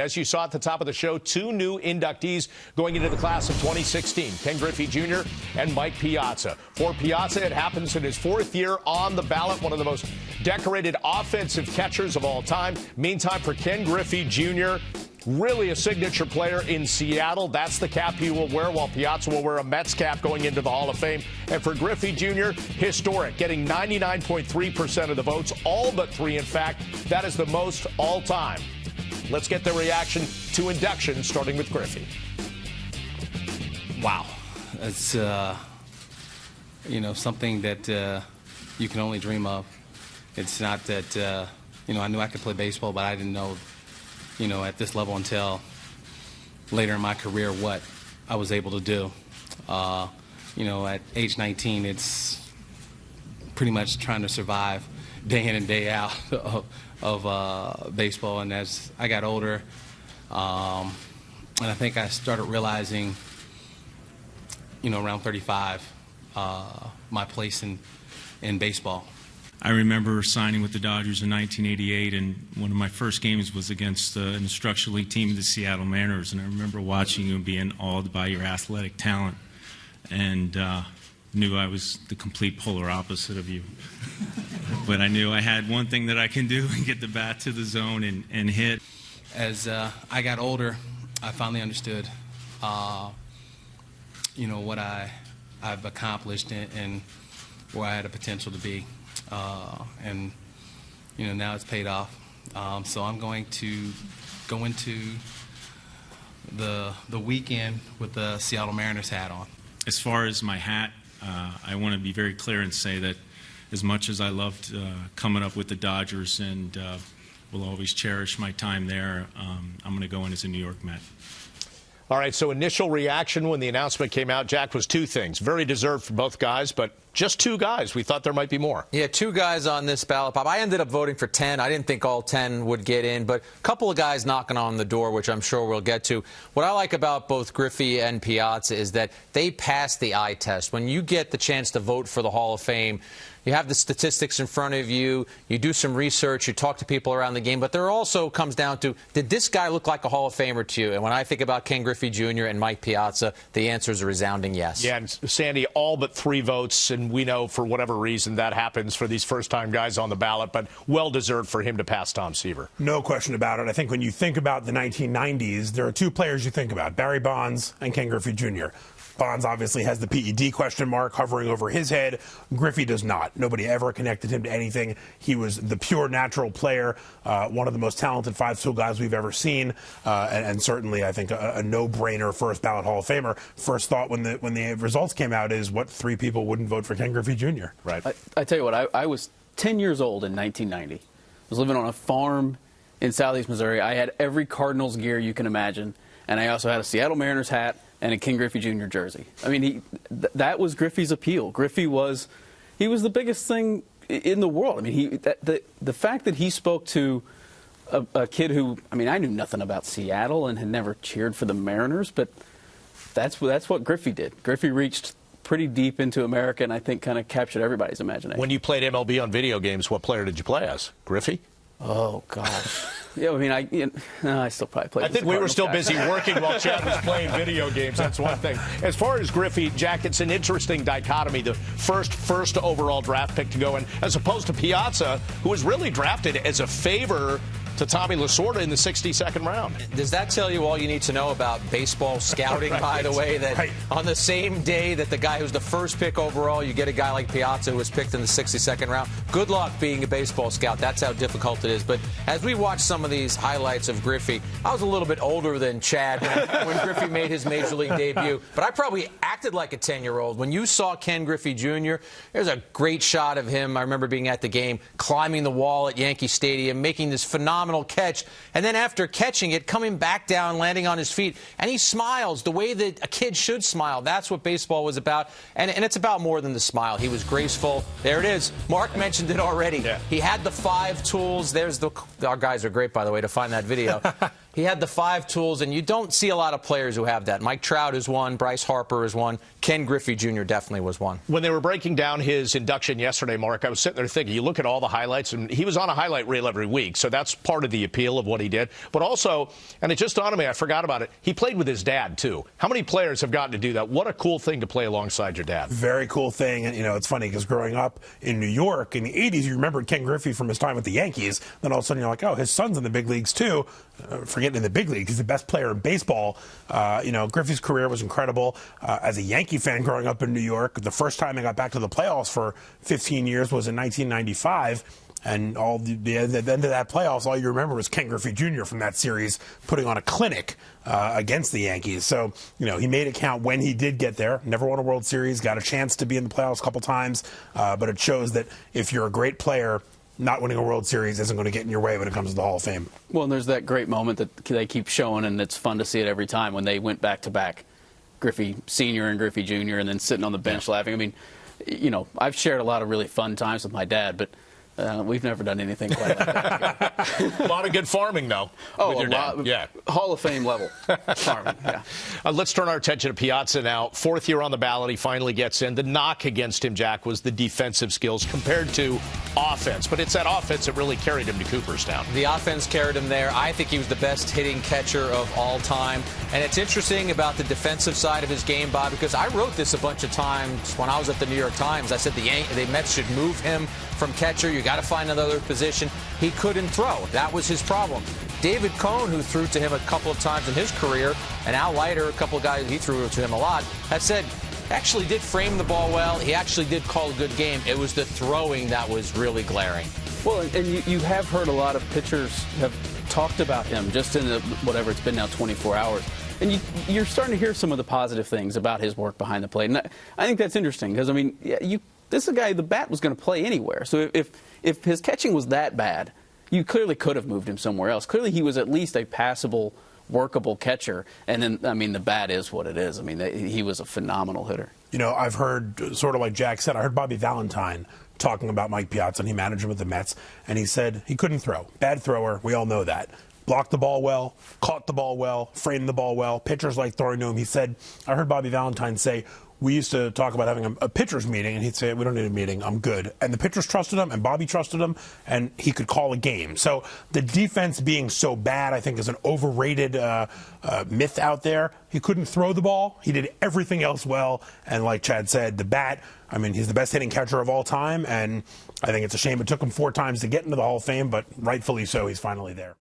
As you saw at the top of the show, two new inductees going into the class of 2016, Ken Griffey Jr. and Mike Piazza. For Piazza, it happens in his fourth year on the ballot, one of the most decorated offensive catchers of all time. Meantime, for Ken Griffey Jr., really a signature player in Seattle. That's the cap he will wear, while Piazza will wear a Mets cap going into the Hall of Fame. And for Griffey Jr., historic, getting 99.3% of the votes, all but three, in fact. That is the most all time. Let's get the reaction to induction, starting with Griffey. Wow. It's, something that you can only dream of. It's not that, I knew I could play baseball, but I didn't know, at this level until later in my career what I was able to do. At age 19, it's pretty much trying to survive day in and day out of baseball. And as I got older, and I think I started realizing, around 35, my place in baseball. I remember signing with the Dodgers in 1988, and one of my first games was against an instructional league team, the Seattle Mariners, and I remember watching you and being awed by your athletic talent, and knew I was the complete polar opposite of you. But I knew I had one thing that I can do and get the bat to the zone and hit. As I got older, I finally understood, what I've accomplished and where I had a potential to be. And now it's paid off. So I'm going to go into the weekend with the Seattle Mariners hat on. As far as my hat, I want to be very clear and say that as much as I loved coming up with the Dodgers and will always cherish my time there, I'm going to go in as a New York Met. All right, so initial reaction when the announcement came out, Jack, was two things. Very deserved for both guys, but just two guys. We thought there might be more. Yeah, two guys on this ballot, Bob. I ended up voting for 10. I didn't think all 10 would get in, but a couple of guys knocking on the door, which I'm sure we'll get to. What I like about both Griffey and Piazza is that they passed the eye test. When you get the chance to vote for the Hall of Fame, you have the statistics in front of you, you do some research, you talk to people around the game, but there also comes down to, did this guy look like a Hall of Famer to you? And when I think about Ken Griffey Jr. and Mike Piazza, the answer is a resounding yes. Yeah, and Sandy, all but three votes, and we know for whatever reason that happens for these first-time guys on the ballot, but well-deserved for him to pass Tom Seaver. No question about it. I think when you think about the 1990s, there are two players you think about, Barry Bonds and Ken Griffey Jr. Bonds obviously has the PED question mark hovering over his head. Griffey does not. Nobody ever connected him to anything. He was the pure natural player, one of the most talented five-tool guys we've ever seen, and certainly I think a no-brainer first ballot Hall of Famer. First thought when the results came out is what three people wouldn't vote for Ken Griffey Jr. Right. I tell you what, I was 10 years old in 1990. I was living on a farm in southeast Missouri. I had every Cardinals gear you can imagine, and I also had a Seattle Mariners hat and a Ken Griffey Jr. jersey. I mean, that was Griffey's appeal. Griffey was the biggest thing in the world. I mean, the fact that he spoke to a kid who, I mean, I knew nothing about Seattle and had never cheered for the Mariners, but that's what Griffey did. Griffey reached pretty deep into America, and I think kind of captured everybody's imagination. When you played MLB on video games, what player did you play as? Griffey? Oh, gosh. Yeah, I mean, I still probably play. I think we were still busy working while Chad was playing video games. That's one thing. As far as Griffey, Jack, it's an interesting dichotomy. The first overall draft pick to go in, as opposed to Piazza, who was really drafted as a favor to Tommy Lasorda in the 62nd round. Does that tell you all you need to know about baseball scouting, right, by the way, that on the same day that the guy who's the first pick overall, you get a guy like Piazza who was picked in the 62nd round? Good luck being a baseball scout. That's how difficult it is. But as we watch some of these highlights of Griffey, I was a little bit older than Chad when Griffey made his Major League debut. But I probably acted like a 10-year-old. When you saw Ken Griffey Jr., there's a great shot of him. I remember being at the game, climbing the wall at Yankee Stadium, making this phenomenal catch, and then after catching it, coming back down, landing on his feet, and he smiles the way that a kid should smile. That's what baseball was about, and it's about more than the smile. He was graceful. There it is. Mark mentioned it already. Yeah. He had the five tools. Our guys are great, by the way, to find that video. He had the 5 tools, and you don't see a lot of players who have that. Mike Trout is one. Bryce Harper is one. Ken Griffey Jr. definitely was one. When they were breaking down his induction yesterday, Mark, I was sitting there thinking, you look at all the highlights, and he was on a highlight reel every week, so that's part of the appeal of what he did. But also, and it just dawned on me, I forgot about it, he played with his dad, too. How many players have gotten to do that? What a cool thing to play alongside your dad. Very cool thing. And, it's funny because growing up in New York in the 80s, you remembered Ken Griffey from his time with the Yankees. Then all of a sudden you're like, oh, his son's in the big leagues, too. Forgetting in the big leagues, he's the best player in baseball. Griffey's career was incredible. As a Yankee fan growing up in New York, the first time they got back to the playoffs for 15 years was in 1995. And at the end of that playoffs, all you remember was Ken Griffey Jr. from that series putting on a clinic against the Yankees. So, he made it count when he did get there. Never won a World Series, got a chance to be in the playoffs a couple times. But it shows that if you're a great player, not winning a World Series isn't going to get in your way when it comes to the Hall of Fame. Well, and there's that great moment that they keep showing, and it's fun to see it every time when they went back-to-back, Griffey Sr. and Griffey Jr., and then sitting on the bench laughing. I mean, I've shared a lot of really fun times with my dad, but we've never done anything quite like that. A lot of good farming, though. Oh, with your dad. lot. Yeah. Hall of Fame level farming, yeah. Let's turn our attention to Piazza now. 4th year on the ballot, he finally gets in. The knock against him, Jack, was the defensive skills compared to offense. But it's that offense that really carried him to Cooperstown. The offense carried him there. I think he was the best hitting catcher of all time. And it's interesting about the defensive side of his game, Bob, because I wrote this a bunch of times when I was at the New York Times. I said the Mets should move him from catcher. You got to find another position. He couldn't throw. That was his problem. David Cohn, who threw to him a couple of times in his career, and Al Leiter, a couple of guys he threw to him a lot, has said actually did frame the ball well. He actually did call a good game. It was the throwing that was really glaring. Well, and you have heard a lot of pitchers have talked about him just in the, whatever it's been now, 24 hours. And you're starting to hear some of the positive things about his work behind the plate. And I think that's interesting because, I mean, this is a guy, the bat was going to play anywhere. So if his catching was that bad, you clearly could have moved him somewhere else. Clearly he was at least a passable, workable catcher. And then, I mean, the bat is what it is. I mean, he was a phenomenal hitter. I've heard, sort of like Jack said, I heard Bobby Valentine talking about Mike Piazza, and he managed him with the Mets, and he said he couldn't throw. Bad thrower, we all know that. Blocked the ball well, caught the ball well, framed the ball well. Pitchers like throwing to him. He said, I heard Bobby Valentine say, we used to talk about having a pitcher's meeting, and he'd say, we don't need a meeting, I'm good. And the pitchers trusted him, and Bobby trusted him, and he could call a game. So the defense being so bad, I think, is an overrated myth out there. He couldn't throw the ball. He did everything else well. And like Chad said, the bat, I mean, he's the best hitting catcher of all time, and I think it's a shame it took him 4 times to get into the Hall of Fame, but rightfully so, he's finally there.